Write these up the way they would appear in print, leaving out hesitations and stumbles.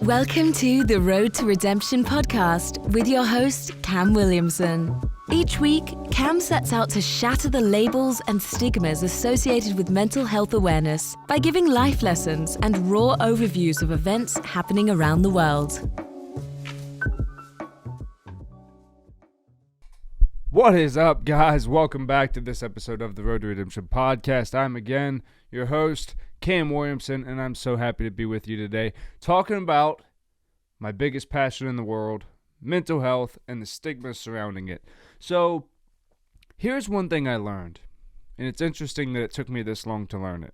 Welcome to the Road to Redemption podcast with your host, Cam Williamson. Each week, Cam sets out to shatter the labels and stigmas associated with mental health awareness by giving life lessons and raw overviews of events happening around the world. What is up, guys? Welcome back to this episode of the Road to Redemption podcast. I'm again your host, Cam Williamson, and I'm so happy to be with you today talking about my biggest passion in the world, mental health, and the stigma surrounding it. So, here's one thing I learned, and it's interesting that it took me this long to learn it.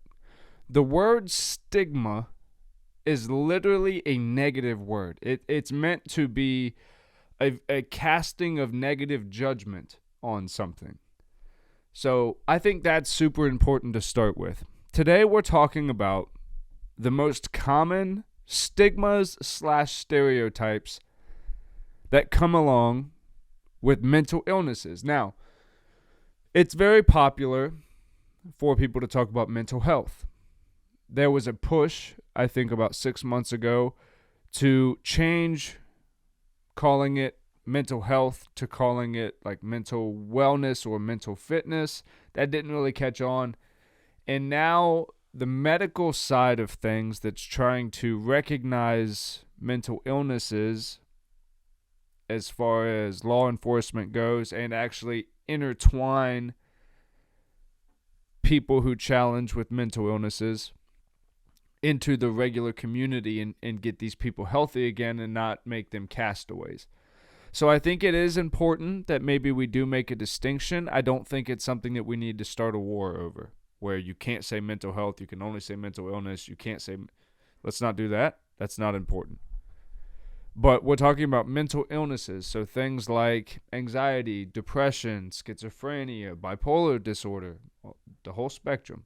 The word stigma is literally a negative word. It's meant to be a casting of negative judgment on something. So, I think that's super important to start with. Today we're talking about the most common stigmas/stereotypes that come along with mental illnesses. Now, it's very popular for people to talk about mental health. There was a push, I think about 6 months ago, to change calling it mental health to calling it like mental wellness or mental fitness. That didn't really catch on. And now the medical side of things that's trying to recognize mental illnesses as far as law enforcement goes and actually intertwine people who challenge with mental illnesses into the regular community and get these people healthy again and not make them castaways. So I think it is important that maybe we do make a distinction. I don't think it's something that we need to start a war over, where you can't say mental health, you can only say mental illness, you can't say, let's not do that. That's not important. But we're talking about mental illnesses, so things like anxiety, depression, schizophrenia, bipolar disorder, the whole spectrum.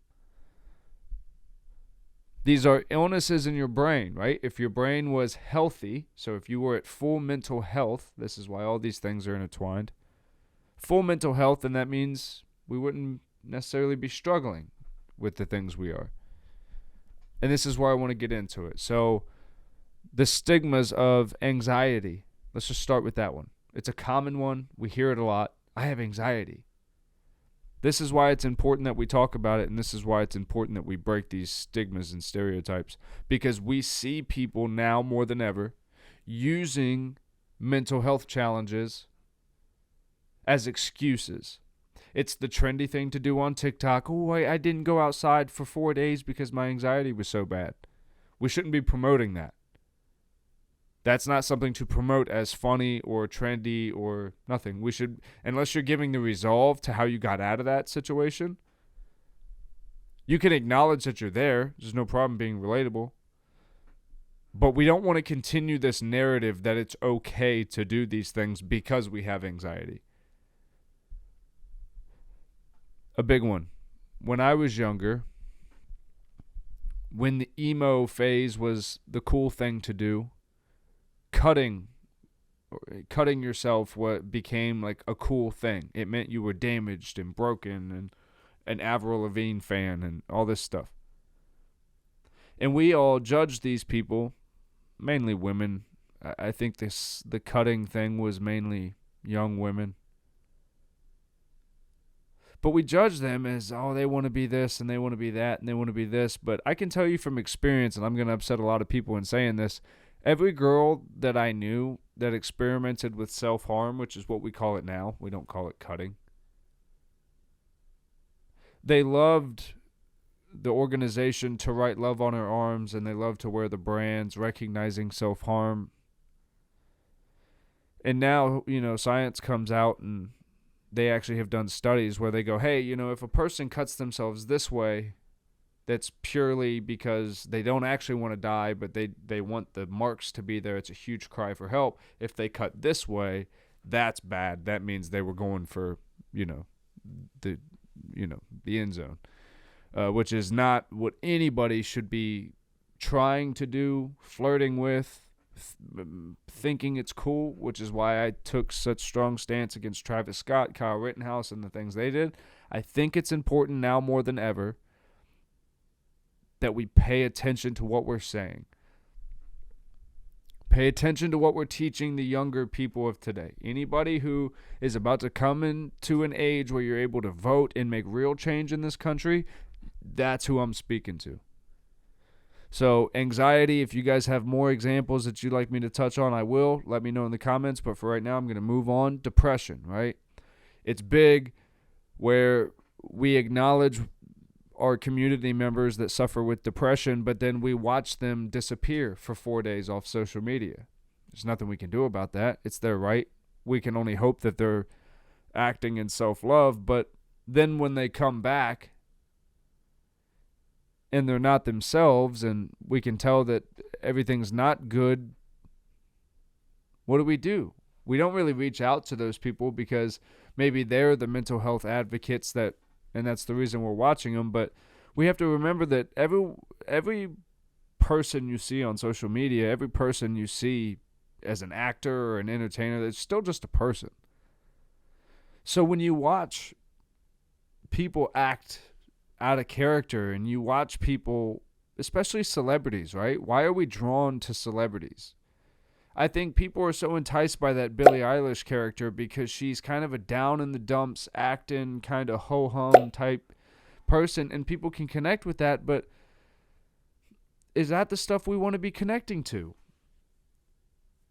These are illnesses in your brain, right? If your brain was healthy, so if you were at full mental health, this is why all these things are intertwined. Full mental health, and that means we wouldn't necessarily be struggling with the things we are. And this is where I want to get into it. So, the stigmas of anxiety. Let's just start with that one. It's a common one. We hear it a lot. I have anxiety. This is why it's important that we talk about it, and this is why it's important that we break these stigmas and stereotypes, because we see people now more than ever using mental health challenges as excuses. It's the trendy thing to do on TikTok. Oh, I didn't go outside for 4 days because my anxiety was so bad. We shouldn't be promoting that. That's not something to promote as funny or trendy or nothing. We should, unless you're giving the resolve to how you got out of that situation, you can acknowledge that you're there. There's no problem being relatable. But we don't want to continue this narrative that it's okay to do these things because we have anxiety. A big one. When I was younger, when the emo phase was the cool thing to do, cutting yourself what became like a cool thing. It meant you were damaged and broken and an Avril Lavigne fan and all this stuff. And we all judged these people, mainly women. I think the cutting thing was mainly young women. But we judge them as, oh, they want to be this and they want to be that and they want to be this. But I can tell you from experience, and I'm going to upset a lot of people in saying this, every girl that I knew that experimented with self-harm, which is what we call it now, we don't call it cutting, they loved the organization To Write Love on Her Arms, and they loved to wear the brands recognizing self-harm. And now, science comes out and they actually have done studies where they go, hey, if a person cuts themselves this way, that's purely because they don't actually want to die, but they want the marks to be there. It's a huge cry for help. If they cut this way, that's bad. That means they were going for, the end zone, which is not what anybody should be trying to do, flirting with, thinking it's cool, which is why I took such strong stance against Travis Scott, Kyle Rittenhouse, and the things they did. I think it's important now more than ever that we pay attention to what we're saying. Pay attention to what we're teaching the younger people of today. Anybody who is about to come into an age where you're able to vote and make real change in this country, that's who I'm speaking to. So anxiety, if you guys have more examples that you'd like me to touch on, I will. Let me know in the comments. But for right now, I'm going to move on. Depression, right? It's big where we acknowledge our community members that suffer with depression, but then we watch them disappear for 4 days off social media. There's nothing we can do about that. It's their right. We can only hope that they're acting in self-love, but then when they come back and they're not themselves and we can tell that everything's not good, what do? We don't really reach out to those people because maybe they're the mental health advocates and that's the reason we're watching them. But we have to remember that every person you see on social media, every person you see as an actor or an entertainer, it's still just a person. So when you watch people act out of character and you watch people, especially celebrities, right? Why are we drawn to celebrities? I think people are so enticed by that Billie Eilish character because she's kind of a down in the dumps, acting kind of ho-hum type person, and people can connect with that, but is that the stuff we want to be connecting to?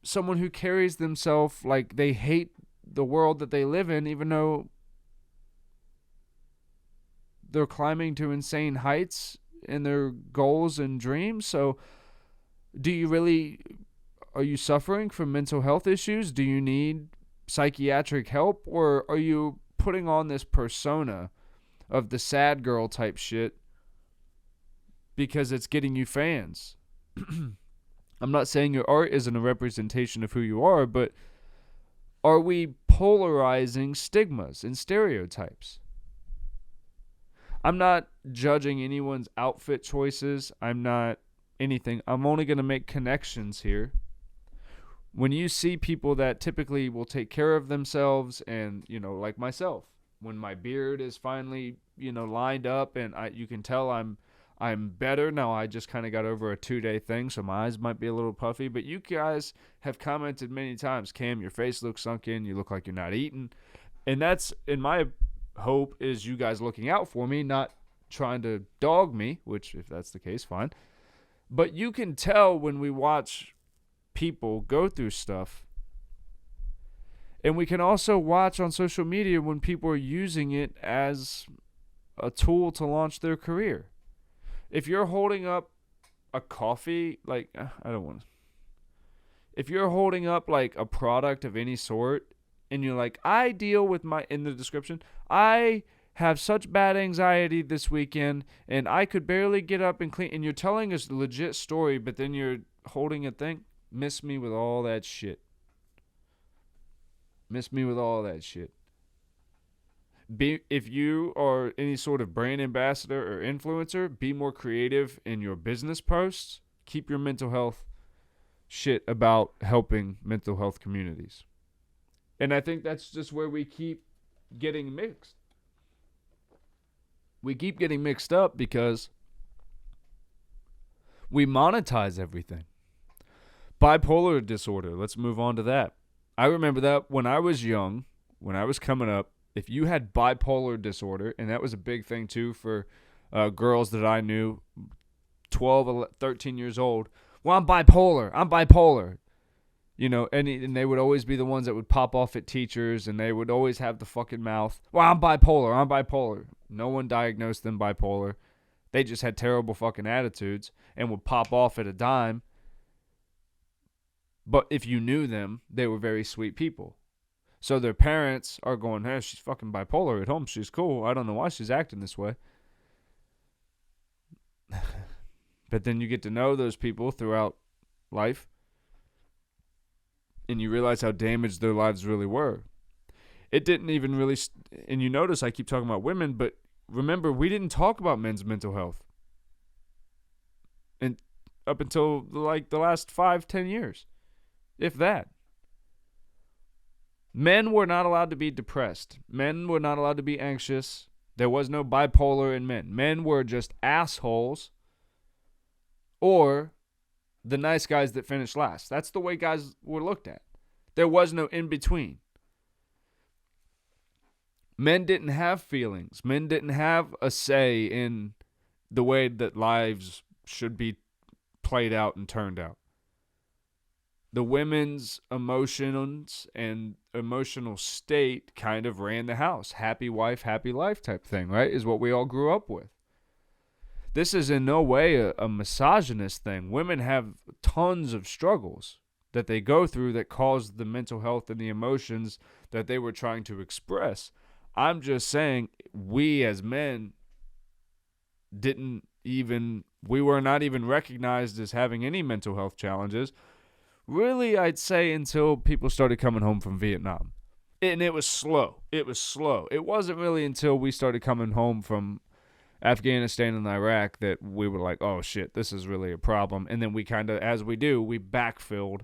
Someone who carries themselves like they hate the world that they live in, even though they're climbing to insane heights in their goals and dreams. So are you suffering from mental health issues? Do you need psychiatric help? Or are you putting on this persona of the sad girl type shit because it's getting you fans? I'm not saying your art isn't a representation of who you are, but are we polarizing stigmas and stereotypes? I'm not judging anyone's outfit choices. I'm not anything. I'm only going to make connections here. When you see people that typically will take care of themselves and, like myself, when my beard is finally, lined up and you can tell I'm better now. I just kind of got over a 2-day thing, so my eyes might be a little puffy. But you guys have commented many times, Cam, your face looks sunken. You look like you're not eating. And that's, in my hope, is you guys looking out for me, not trying to dog me, which if that's the case, fine. But you can tell when we watch people go through stuff. And we can also watch on social media when people are using it as a tool to launch their career. If you're holding up a coffee, if you're holding up like a product of any sort and you're like, in the description, I have such bad anxiety this weekend and I could barely get up and clean, and you're telling us a legit story, but then you're holding a thing, miss me with all that shit. Miss me with all that shit. If you are any sort of brand ambassador or influencer, be more creative in your business posts. Keep your mental health shit about helping mental health communities. And I think that's just where we keep getting mixed. We keep getting mixed up because we monetize everything. Bipolar disorder, let's move on to that. I remember that when I was young, when I was coming up, if you had bipolar disorder, and that was a big thing too for girls that I knew, 12, 13 years old, well, I'm bipolar. And they would always be the ones that would pop off at teachers, and they would always have the fucking mouth, well, I'm bipolar. No one diagnosed them bipolar. They just had terrible fucking attitudes and would pop off at a dime. But if you knew them, they were very sweet people. So their parents are going, hey, she's fucking bipolar at home. She's cool. I don't know why she's acting this way. But then you get to know those people throughout life, and you realize how damaged their lives really were. It didn't even really, and you notice I keep talking about women, but remember, we didn't talk about men's mental health. And up until the last 5-10 years, if that. Men were not allowed to be depressed. Men were not allowed to be anxious. There was no bipolar in men. Men were just assholes, or the nice guys that finish last. That's the way guys were looked at. There was no in between. Men didn't have feelings. Men didn't have a say in the way that lives should be played out and turned out. The women's emotions and emotional state kind of ran the house. Happy wife, happy life type thing, right? Is what we all grew up with. This is in no way a misogynist thing. Women have tons of struggles that they go through that cause the mental health and the emotions that they were trying to express. I'm just saying we as men we were not even recognized as having any mental health challenges. Really, I'd say until people started coming home from Vietnam. And it was slow. It wasn't really until we started coming home from Afghanistan and Iraq that we were like, oh shit, this is really a problem. And then we kind of, as we do, we backfilled.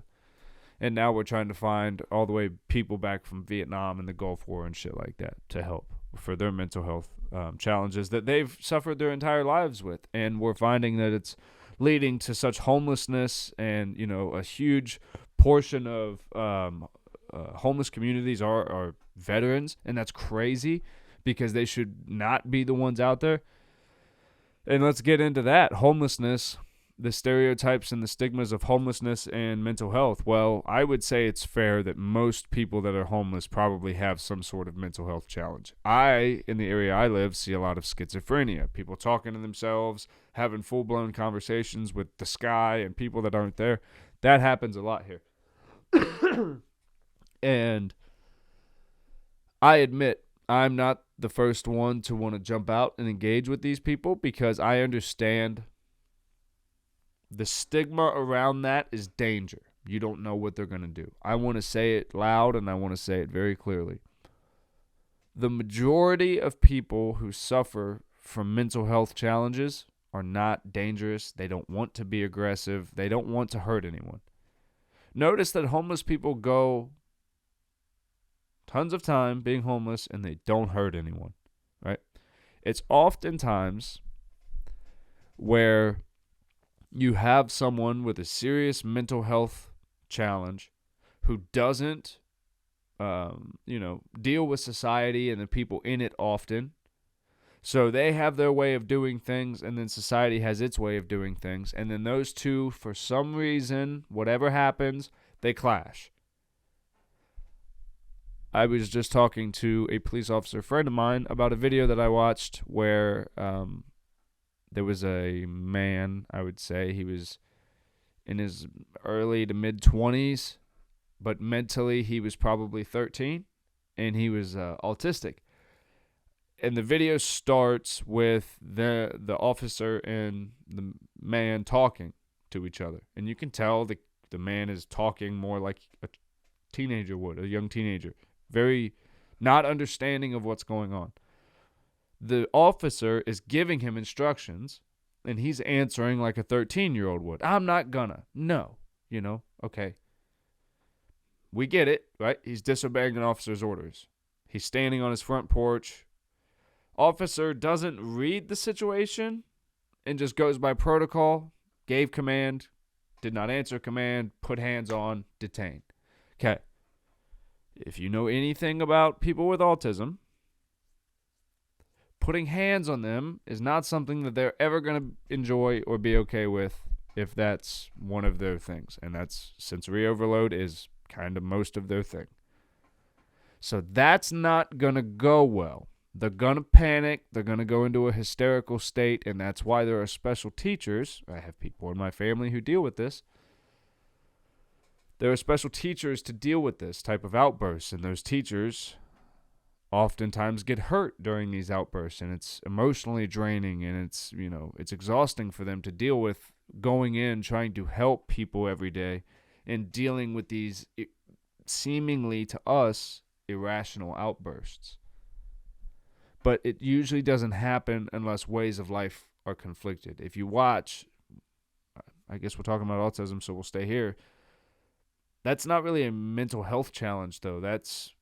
And now we're trying to find all the way people back from Vietnam and the Gulf War and shit like that to help for their mental health challenges that they've suffered their entire lives with. And we're finding that it's leading to such homelessness, and a huge portion of homeless communities are veterans, and that's crazy because they should not be the ones out there. And let's get into that. Homelessness, the stereotypes and the stigmas of homelessness and mental health. Well, I would say it's fair that most people that are homeless probably have some sort of mental health challenge. In the area I live, see a lot of schizophrenia. People talking to themselves, having full-blown conversations with the sky and people that aren't there. That happens a lot here. And I admit I'm not the first one to want to jump out and engage with these people because I understand the stigma around that is danger. You don't know what they're going to do. I want to say it loud and I want to say it very clearly. The majority of people who suffer from mental health challenges are not dangerous. They don't want to be aggressive. They don't want to hurt anyone. Notice that homeless people go tons of time being homeless and they don't hurt anyone, right? It's oftentimes where you have someone with a serious mental health challenge who doesn't, deal with society and the people in it often. So they have their way of doing things, and then society has its way of doing things. And then those two, for some reason, whatever happens, they clash. I was just talking to a police officer friend of mine about a video that I watched where there was a man, I would say, he was in his early to mid-20s, but mentally he was probably 13, and he was autistic. And the video starts with the officer and the man talking to each other. And you can tell the man is talking more like a teenager would, a young teenager. Very not understanding of what's going on. The officer is giving him instructions, and he's answering like a 13-year-old would. I'm not gonna. No. Okay. We get it, right? He's disobeying an officer's orders. He's standing on his front porch. Officer doesn't read the situation and just goes by protocol, gave command, did not answer command, put hands on, detain. Okay. If you know anything about people with autism, putting hands on them is not something that they're ever going to enjoy or be okay with if that's one of their things. And that's sensory overload is kind of most of their thing. So that's not going to go well. They're going to panic. They're going to go into a hysterical state. And that's why there are special teachers. I have people in my family who deal with this. There are special teachers to deal with this type of outbursts. And those teachers oftentimes get hurt during these outbursts. And it's emotionally draining. And it's exhausting for them to deal with going in, trying to help people every day and dealing with these seemingly to us irrational outbursts. But it usually doesn't happen unless ways of life are conflicted. If you watch, I guess we're talking about autism, so we'll stay here. That's not really a mental health challenge, though. That's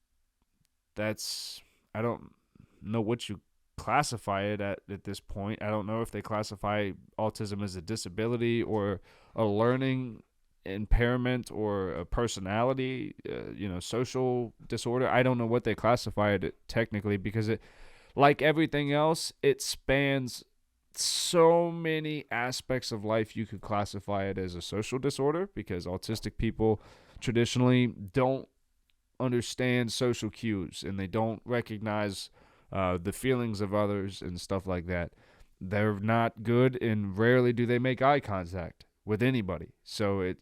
I don't know what you classify it at this point. I don't know if they classify autism as a disability or a learning impairment or a personality, social disorder. I don't know what they classify it technically, because it, like everything else, it spans so many aspects of life. You could classify it as a social disorder because autistic people traditionally don't understand social cues and they don't recognize the feelings of others and stuff like that. They're not good, and rarely do they make eye contact with anybody. So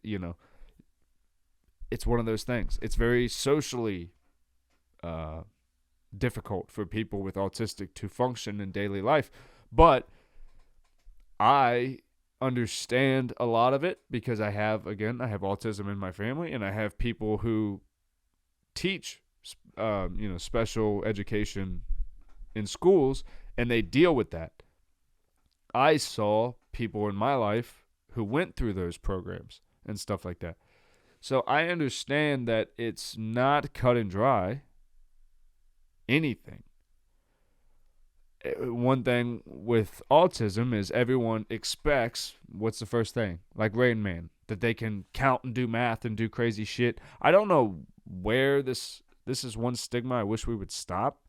it's one of those things. It's very socially difficult for people with autistic to function in daily life. But I understand a lot of it because I have autism in my family, and I have people who teach special education in schools, and they deal with that. I saw people in my life who went through those programs and stuff like that. So I understand that it's not cut and dry, anything. One thing with autism is everyone expects, what's the first thing? Like Rain Man, that they can count and do math and do crazy shit. I don't know where this is one stigma I wish we would stop.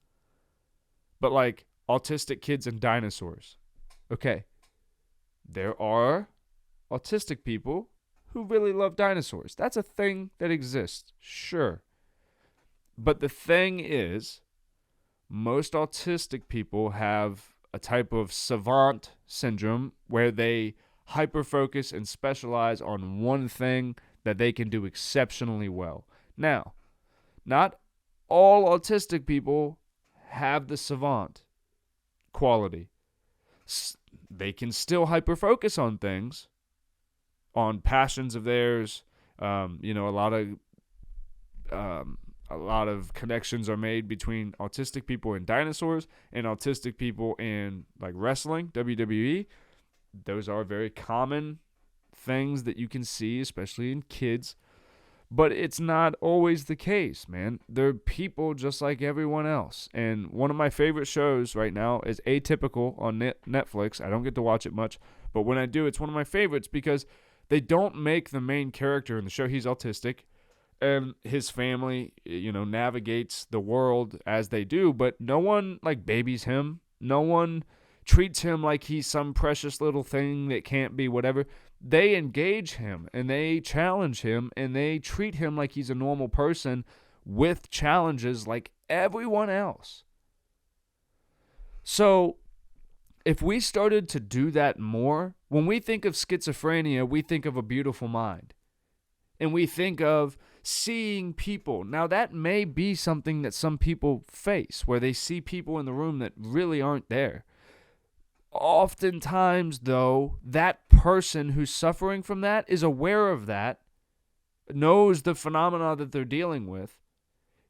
But like autistic kids and dinosaurs. Okay. There are autistic people who really love dinosaurs. That's a thing that exists. Sure. But the thing is, most autistic people have a type of savant syndrome where they hyper-focus and specialize on one thing that they can do exceptionally well. Now, not all autistic people have the savant quality. They can still hyper-focus on things, on passions of theirs. A lot of connections are made between autistic people and dinosaurs, and autistic people and like wrestling, WWE. Those are very common things that you can see, especially in kids. But it's not always the case, man. They're people just like everyone else. And one of my favorite shows right now is Atypical on Netflix. I don't get to watch it much, but when I do, it's one of my favorites because they don't make the main character in the show. He's autistic, and his family, navigates the world as they do, but no one like babies him. No one treats him like he's some precious little thing that can't be whatever. They engage him and they challenge him and they treat him like he's a normal person with challenges like everyone else. So if we started to do that more, when we think of schizophrenia, we think of a beautiful mind. And we think of seeing people. Now, that may be something that some people face, where they see people in the room that really aren't there. Oftentimes, though, that person who's suffering from that is aware of that, knows the phenomena that they're dealing with.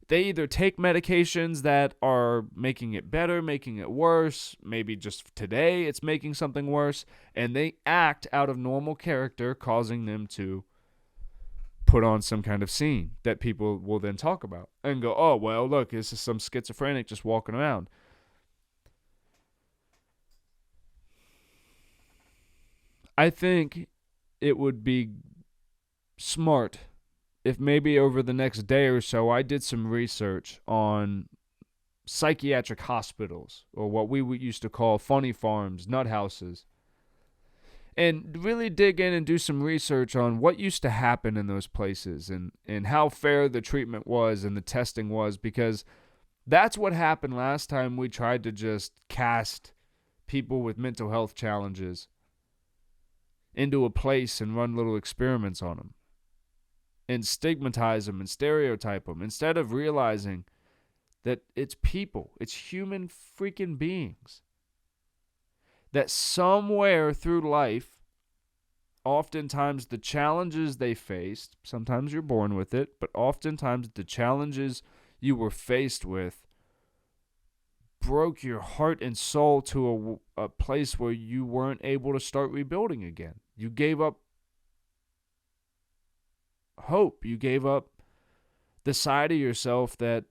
They either take medications that are making it better, making it worse, maybe just today it's making something worse, and they act out of normal character, causing them to put on some kind of scene that people will then talk about and go, oh, well, look, this is some schizophrenic just walking around. I think it would be smart if maybe over the next day or so I did some research on psychiatric hospitals, or what we used to call funny farms, nut houses, and really dig in and do some research on what used to happen in those places and how fair the treatment was and the testing was, because that's what happened last time we tried to just cast people with mental health challenges into a place and run little experiments on them and stigmatize them and stereotype them, instead of realizing that it's people, it's human freaking beings, that somewhere through life, oftentimes the challenges they faced, sometimes you're born with it, but oftentimes the challenges you were faced with broke your heart and soul to a place where you weren't able to start rebuilding again. You gave up hope. You gave up the side of yourself that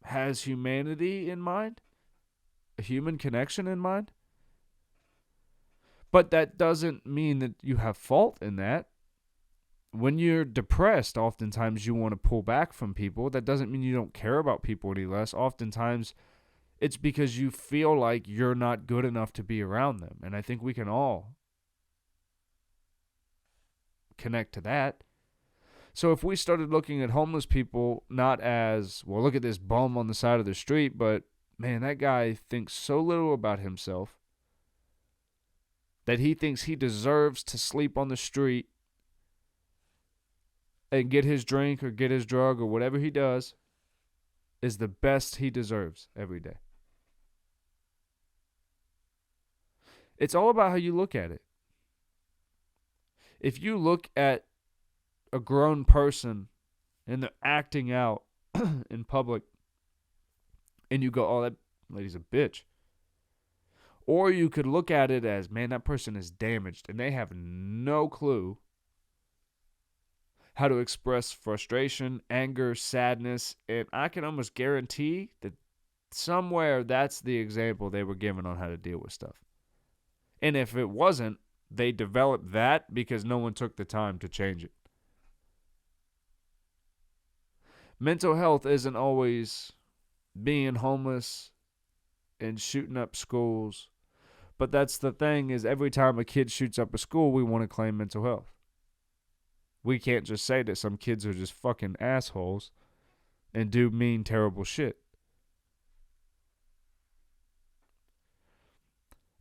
has humanity in mind, a human connection in mind. But that doesn't mean that you have fault in that. When you're depressed, oftentimes you want to pull back from people. That doesn't mean you don't care about people any less. Oftentimes, it's because you feel like you're not good enough to be around them. And I think we can all connect to that. So if we started looking at homeless people not as, well, look at this bum on the side of the street, but man, that guy thinks so little about himself that he thinks he deserves to sleep on the street and get his drink or get his drug or whatever he does is the best he deserves every day. It's all about how you look at it. If you look at a grown person and they're acting out in public and you go, oh, that lady's a bitch. Or you could look at it as, man, that person is damaged and they have no clue how to express frustration, anger, sadness, and I can almost guarantee that somewhere that's the example they were given on how to deal with stuff. And if it wasn't, they developed that because no one took the time to change it. Mental health isn't always being homeless and shooting up schools. But that's the thing, is every time a kid shoots up a school, we want to claim mental health. We can't just say that some kids are just fucking assholes and do mean, terrible shit.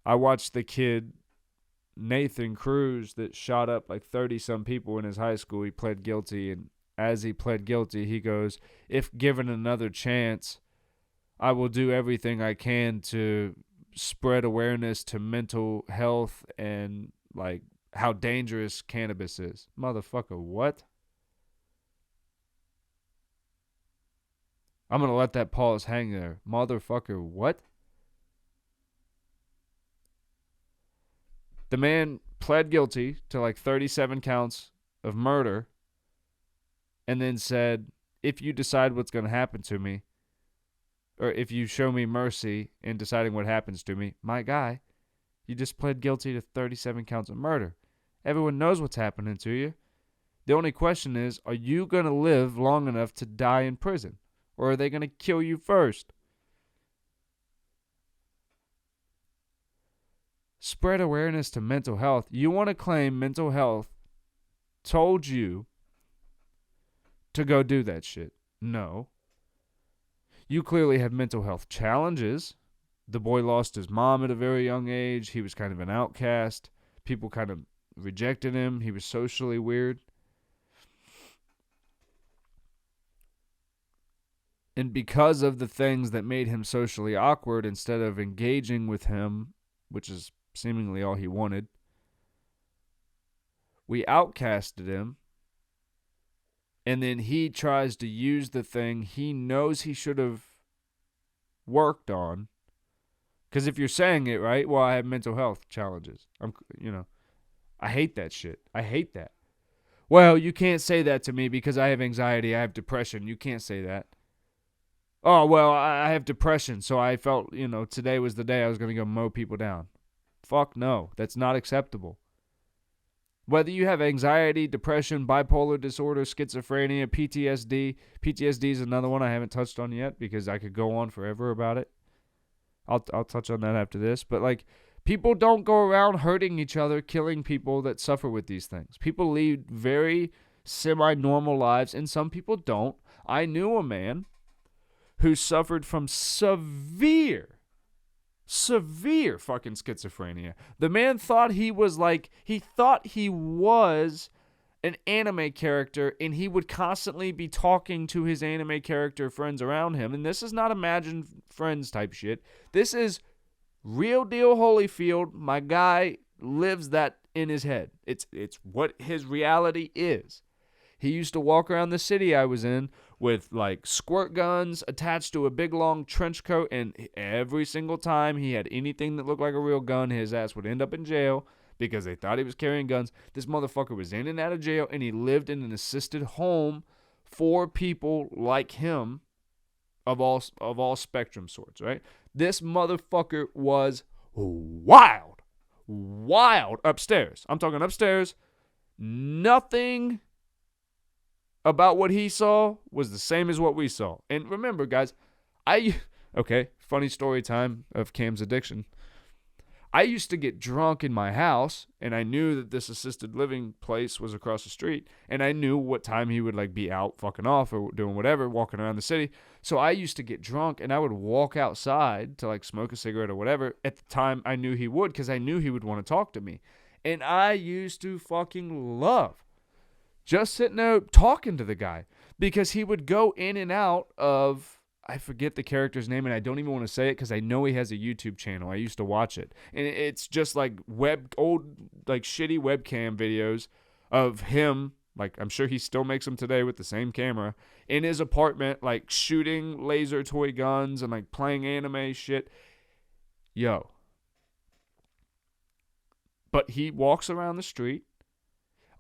I watched the kid, Nathan Cruz, that shot up like 30-some people in his high school. He pled guilty, and as he pled guilty, he goes, if given another chance, I will do everything I can to spread awareness to mental health and like how dangerous cannabis is. Motherfucker, what? I'm going to let that pause hang there. Motherfucker, what? The man pled guilty to like 37 counts of murder and then said, if you decide what's going to happen to me, or if you show me mercy in deciding what happens to me, my guy, you just pled guilty to 37 counts of murder. Everyone knows what's happening to you. The only question is, are you going to live long enough to die in prison? Or are they going to kill you first? Spread awareness to mental health. You want to claim mental health told you to go do that shit? No. You clearly have mental health challenges. The boy lost his mom at a very young age. He was kind of an outcast. People kind of rejected him. He was socially weird. And because of the things that made him socially awkward, instead of engaging with him, which is seemingly all he wanted, we outcasted him. And then he tries to use the thing he knows he should have worked on. Because if you're saying it, right, well, I have mental health challenges. I hate that shit. I hate that. Well, you can't say that to me because I have anxiety. I have depression. You can't say that. Oh, well, I have depression, so I felt, today was the day I was going to go mow people down. Fuck no. That's not acceptable. Whether you have anxiety, depression, bipolar disorder, schizophrenia, PTSD. PTSD is another one I haven't touched on yet because I could go on forever about it. I'll touch on that after this. But, people don't go around hurting each other, killing people that suffer with these things. People lead very semi-normal lives, and some people don't. I knew a man who suffered from severe fucking schizophrenia. The man thought he was an anime character, and he would constantly be talking to his anime character friends around him. And this is not Imagine Friends type shit. This is real deal Holyfield. My guy lives that in his head. It's what his reality is. He used to walk around the city I was in with squirt guns attached to a big long trench coat, and every single time he had anything that looked like a real gun, his ass would end up in jail because they thought he was carrying guns. This motherfucker was in and out of jail, and he lived in an assisted home for people like him of all spectrum sorts, right? This motherfucker was wild upstairs. I'm talking upstairs. Nothing about what he saw was the same as what we saw. And remember, guys, okay, funny story time of Cam's addiction. I used to get drunk in my house, and I knew that this assisted living place was across the street, and I knew what time he would like be out fucking off or doing whatever, walking around the city. So I used to get drunk, and I would walk outside to like smoke a cigarette or whatever. At the time, I knew he would, because I knew he would want to talk to me. And I used to fucking love just sitting there talking to the guy, because he would go in and out of, I forget the character's name, and I don't even want to say it because I know he has a YouTube channel. I used to watch it. And it's just like old, like shitty webcam videos of him. Like, I'm sure he still makes them today with the same camera in his apartment, like shooting laser toy guns and like playing anime shit. Yo. But he walks around the street.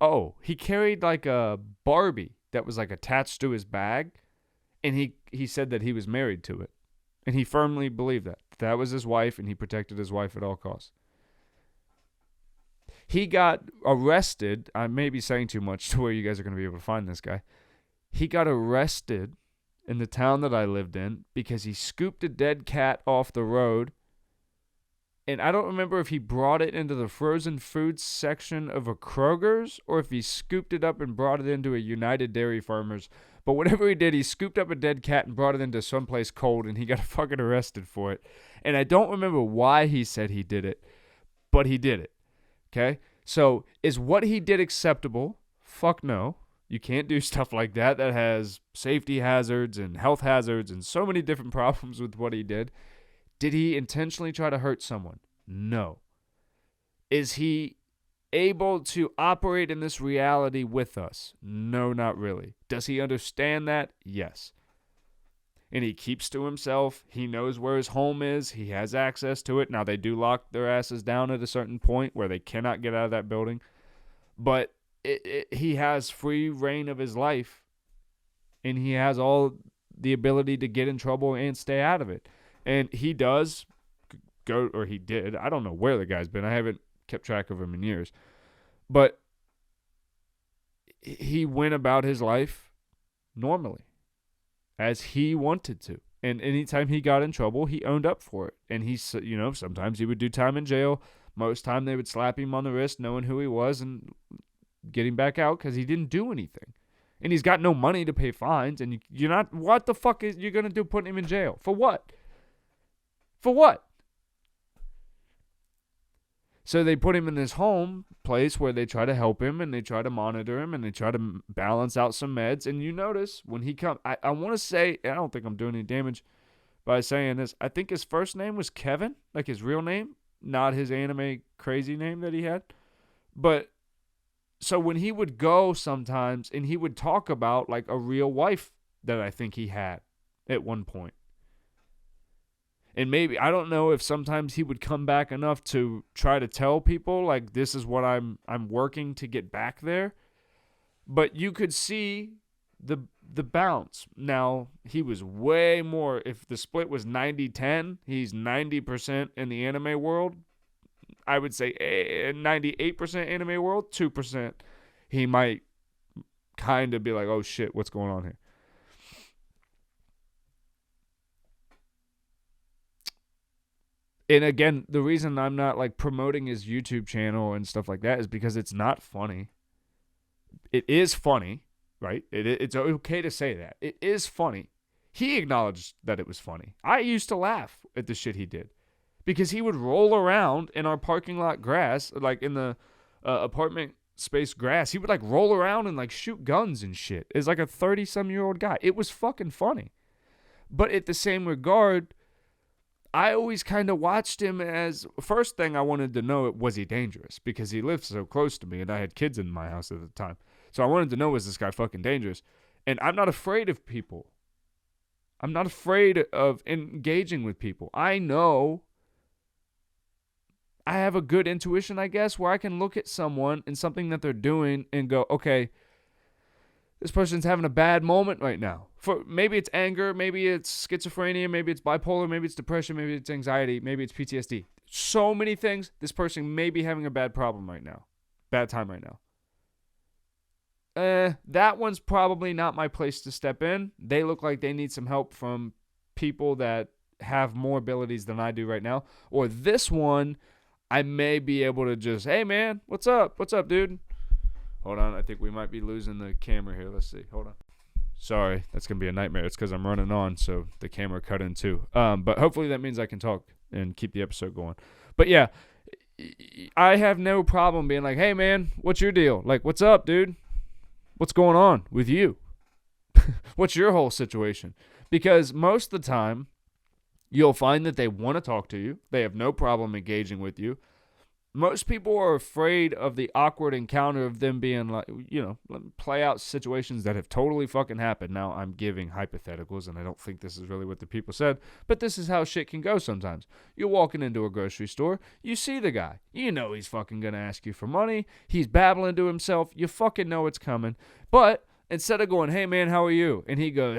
Oh, he carried like a Barbie that was like attached to his bag. And he said that he was married to it. And he firmly believed that. That was his wife, and he protected his wife at all costs. He got arrested. I may be saying too much to where you guys are going to be able to find this guy. He got arrested in the town that I lived in because he scooped a dead cat off the road. And I don't remember if he brought it into the frozen foods section of a Kroger's or if he scooped it up and brought it into a United Dairy Farmers. But whatever he did, he scooped up a dead cat and brought it into someplace cold, and he got fucking arrested for it. And I don't remember why he said he did it, but he did it. Okay? So is what he did acceptable? Fuck no. You can't do stuff like that. That has safety hazards and health hazards and so many different problems with what he did. Did he intentionally try to hurt someone? No. Is he able to operate in this reality with us? No, not really. Does he understand that? Yes. And he keeps to himself. He knows where his home is. He has access to it. Now, they do lock their asses down at a certain point where they cannot get out of that building. But he has free reign of his life. And he has all the ability to get in trouble and stay out of it. And he does go, or he did. I don't know where the guy's been. I haven't kept track of him in years. But he went about his life normally, as he wanted to. And anytime he got in trouble, he owned up for it. And sometimes he would do time in jail. Most time they would slap him on the wrist knowing who he was and get him back out because he didn't do anything. And he's got no money to pay fines. And you're not, what the fuck is you going to do putting him in jail? For what? For what? So they put him in this home place where they try to help him and they try to monitor him and they try to balance out some meds. And you notice when he comes, I want to say, I don't think I'm doing any damage by saying this. I think his first name was Kevin, like his real name, not his anime crazy name that he had. But so when he would go sometimes and he would talk about like a real wife that I think he had at one point. And maybe, I don't know if sometimes he would come back enough to try to tell people, like, this is what I'm working to get back there. But you could see the bounce. Now, he was way more, if the split was 90-10, he's 90% in the anime world. I would say 98% anime world, 2%. He might kind of be like, oh shit, what's going on here? And again, the reason I'm not like promoting his YouTube channel and stuff like that is because it's not funny. It is funny, right? It's okay to say that. It is funny. He acknowledged that it was funny. I used to laugh at the shit he did because he would roll around in our parking lot grass, like in the apartment space grass. He would like roll around and like shoot guns and shit. It's like a 30-some-year-old guy. It was fucking funny. But at the same regard, I always kind of watched him as, first thing I wanted to know, was he dangerous? Because he lived so close to me and I had kids in my house at the time. So I wanted to know, was this guy fucking dangerous? And I'm not afraid of people. I'm not afraid of engaging with people. I know I have a good intuition, I guess, where I can look at someone and something that they're doing and go, okay, This person's having a bad moment right now. Maybe it's anger, maybe it's schizophrenia, maybe it's bipolar, maybe it's depression, maybe it's anxiety, maybe it's PTSD. So many things. This person may be having a bad problem right now. Bad time right now. That one's probably not my place to step in. They look like they need some help from people that have more abilities than I do right now. Or this one, I may be able to just, hey man, what's up? What's up, dude? Hold on, I think we might be losing the camera here. Let's see. Hold on. Sorry, that's going to be a nightmare. It's because I'm running on, so the camera cut in too. But hopefully that means I can talk and keep the episode going. But yeah, I have no problem being like, hey man, what's your deal? Like, what's up, dude? What's going on with you? What's your whole situation? Because most of the time, you'll find that they want to talk to you. They have no problem engaging with you. Most people are afraid of the awkward encounter of them being like, play out situations that have totally fucking happened. Now, I'm giving hypotheticals, and I don't think this is really what the people said, but this is how shit can go sometimes. You're walking into a grocery store, you see the guy. You know he's fucking gonna ask you for money. He's babbling to himself. You fucking know it's coming. But instead of going, hey man, how are you? And he goes,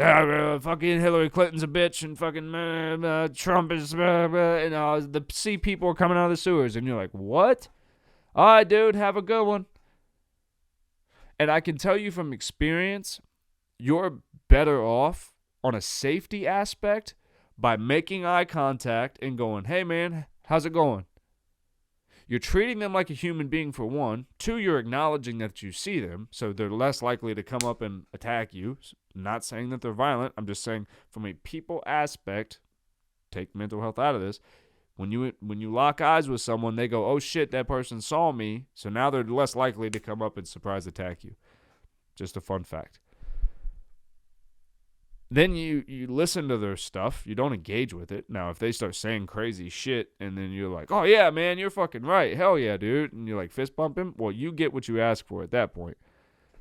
fucking Hillary Clinton's a bitch, and fucking Trump is, and the sea people are coming out of the sewers. And you're like, what? All right, dude, have a good one. And I can tell you from experience, you're better off on a safety aspect by making eye contact and going, hey man, how's it going? You're treating them like a human being, for one. Two, you're acknowledging that you see them, so they're less likely to come up and attack you. I'm not saying that they're violent. I'm just saying from a people aspect, take mental health out of this. When you lock eyes with someone, they go, oh shit, that person saw me, so now they're less likely to come up and surprise attack you. Just a fun fact. Then you listen to their stuff. You don't engage with it. Now, if they start saying crazy shit and then you're like, oh, yeah, man, you're fucking right. Hell yeah, dude. And you like fist bump him. Well, you get what you ask for at that point.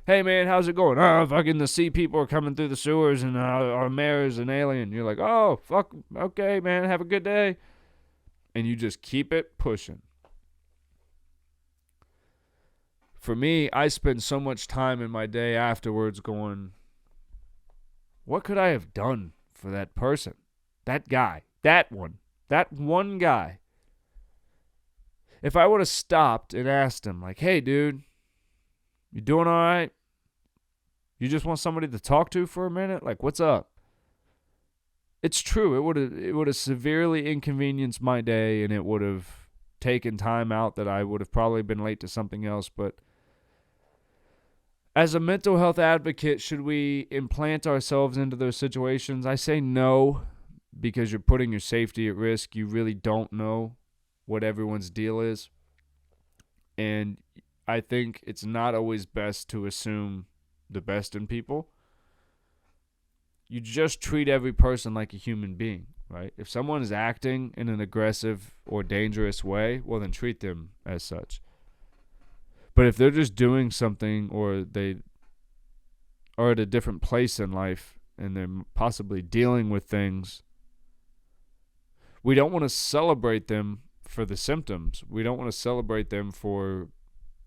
Hey, man, how's it going? Oh, fucking the sea people are coming through the sewers and our mayor is an alien. You're like, oh, fuck. Okay, man, have a good day. And you just keep it pushing. For me, I spend so much time in my day afterwards going, what could I have done for that person? That guy. That one guy. If I would have stopped and asked him, like, hey, dude, you doing all right? You just want somebody to talk to for a minute? Like, what's up? It's true. It would have severely inconvenienced my day, and it would have taken time out that I would have probably been late to something else, but as a mental health advocate, should we implant ourselves into those situations? I say no, because you're putting your safety at risk. You really don't know what everyone's deal is. And I think it's not always best to assume the best in people. You just treat every person like a human being, right? If someone is acting in an aggressive or dangerous way, well, then treat them as such. But if they're just doing something, or they are at a different place in life and they're possibly dealing with things, we don't want to celebrate them for the symptoms. We don't want to celebrate them for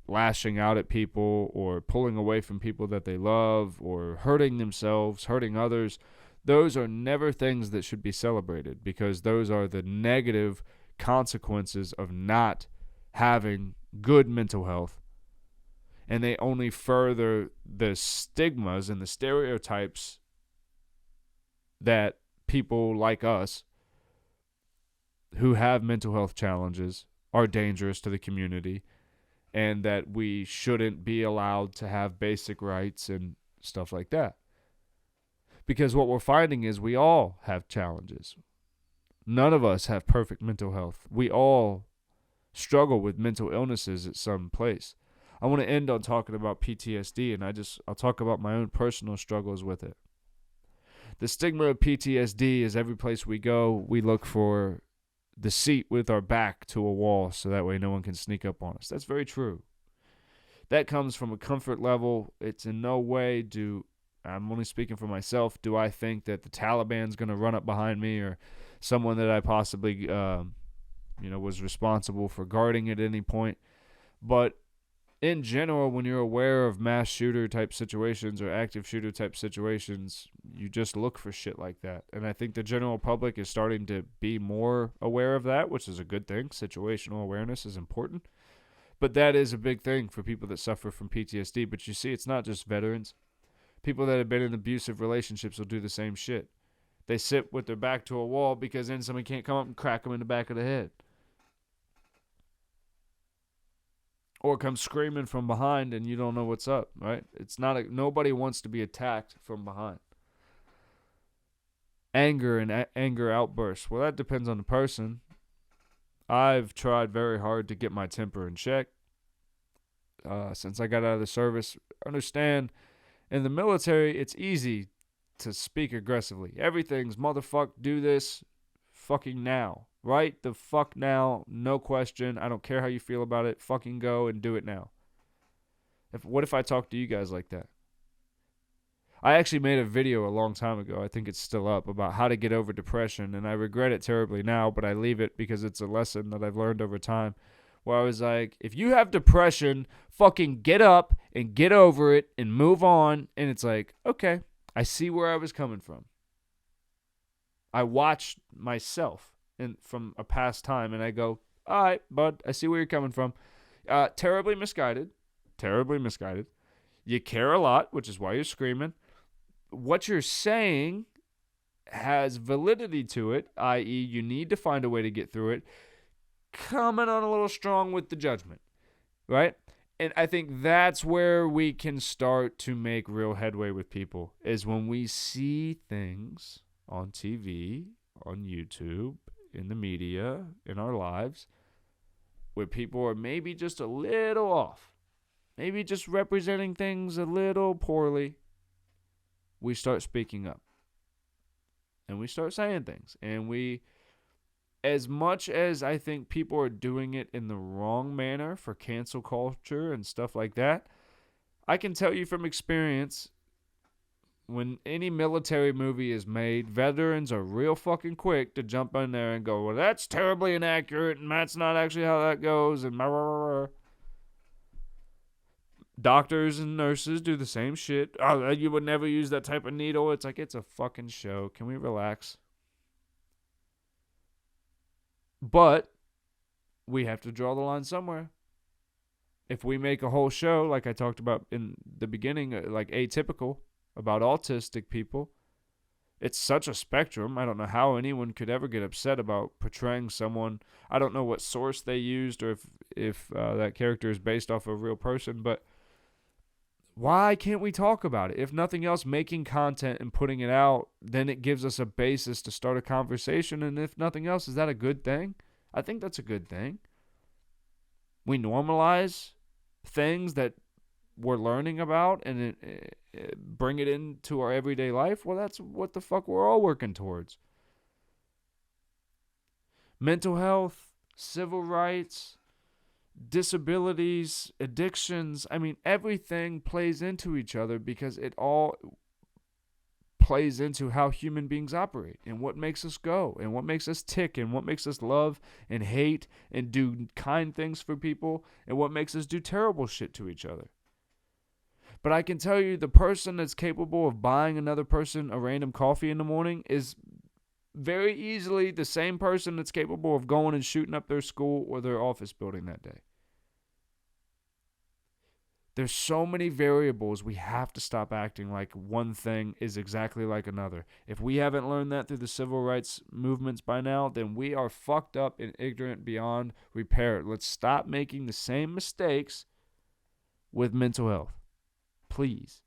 lashing out at people or pulling away from people that they love or hurting themselves, hurting others. Those are never things that should be celebrated, because those are the negative consequences of not having good mental health. And they only further the stigmas and the stereotypes that people like us who have mental health challenges are dangerous to the community, and that we shouldn't be allowed to have basic rights and stuff like that. Because what we're finding is we all have challenges. None of us have perfect mental health. We all struggle with mental illnesses at some place. I want to end on talking about PTSD, and I'll talk about my own personal struggles with it. The stigma of PTSD is every place we go, we look for the seat with our back to a wall so that way no one can sneak up on us. That's very true. That comes from a comfort level. It's in no way I'm only speaking for myself, do I think that the Taliban's going to run up behind me, or someone that I possibly was responsible for guarding at any point. But in general, when you're aware of mass shooter type situations or active shooter type situations, you just look for shit like that. And I think the general public is starting to be more aware of that, which is a good thing. Situational awareness is important. But that is a big thing for people that suffer from PTSD. But you see, it's not just veterans. People that have been in abusive relationships will do the same shit. They sit with their back to a wall because then somebody can't come up and crack them in the back of the head. Or come screaming from behind and you don't know what's up, right? Nobody wants to be attacked from behind. Anger and anger outbursts. Well, that depends on the person. I've tried very hard to get my temper in check since I got out of the service. Understand, in the military, it's easy to speak aggressively. Everything's motherfuck, do this fucking now. Right the fuck now, no question. I don't care how you feel about it. Fucking go and do it now. What if I talk to you guys like that? I actually made a video a long time ago, I think it's still up, about how to get over depression, and I regret it terribly now, but I leave it because it's a lesson that I've learned over time, where I was like, if you have depression, fucking get up and get over it and move on. And it's like, okay, I see where I was coming from. I watched myself from a past time, and I go, all right, bud, I see where you're coming from. Terribly misguided. You care a lot, which is why you're screaming. What you're saying has validity to it, i.e. you need to find a way to get through it. Coming on a little strong with the judgment, right? And I think that's where we can start to make real headway with people, is when we see things on TV, on YouTube, in the media, in our lives, where people are maybe just a little off, maybe just representing things a little poorly. We start speaking up. And we start saying things. And we, as much as I think people are doing it in the wrong manner for cancel culture and stuff like that, I can tell you from experience, when any military movie is made, veterans are real fucking quick to jump in there and go, well, that's terribly inaccurate, and that's not actually how that goes, and blah, blah, blah. Doctors and nurses do the same shit. Oh, you would never use that type of needle. It's like, it's a fucking show. Can we relax? But we have to draw the line somewhere. If we make a whole show, like I talked about in the beginning, like Atypical, about autistic people, it's such a spectrum. I don't know how anyone could ever get upset about portraying someone. I don't know what source they used, or if that character is based off of a real person, but why can't we talk about it? If nothing else, making content and putting it out, then it gives us a basis to start a conversation. And if nothing else, is that a good thing? I think that's a good thing. We normalize things that we're learning about and bring it into our everyday life. Well, that's what the fuck we're all working towards. Mental health, civil rights, disabilities, addictions. I mean, everything plays into each other because it all plays into how human beings operate and what makes us go and what makes us tick and what makes us love and hate and do kind things for people and what makes us do terrible shit to each other. But I can tell you, the person that's capable of buying another person a random coffee in the morning is very easily the same person that's capable of going and shooting up their school or their office building that day. There's so many variables. We have to stop acting like one thing is exactly like another. If we haven't learned that through the civil rights movements by now, then we are fucked up and ignorant beyond repair. Let's stop making the same mistakes with mental health. Please.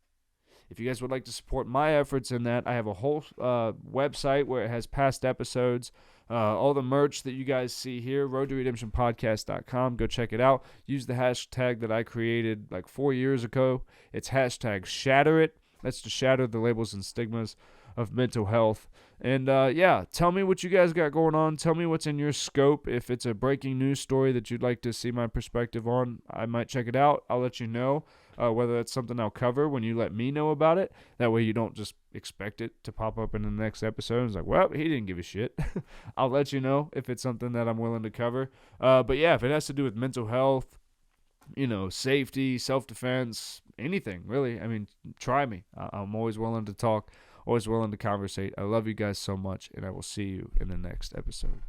If you guys would like to support my efforts in that, I have a whole website where it has past episodes, all the merch that you guys see here, roadtoredemptionpodcast.com. Go check it out. Use the hashtag that I created like 4 years ago. It's hashtag Shatter it. That's to shatter the labels and stigmas of mental health. And yeah, tell me what you guys got going on. Tell me what's in your scope. If it's a breaking news story that you'd like to see my perspective on, I might check it out. I'll let you know whether that's something I'll cover when you let me know about it. That way you don't just expect it to pop up in the next episode. It's like, well, he didn't give a shit. I'll let you know if it's something that I'm willing to cover. But yeah, if it has to do with mental health, safety, self-defense, anything, really. I mean, try me. I'm always willing to talk, always willing to conversate. I love you guys so much, and I will see you in the next episode.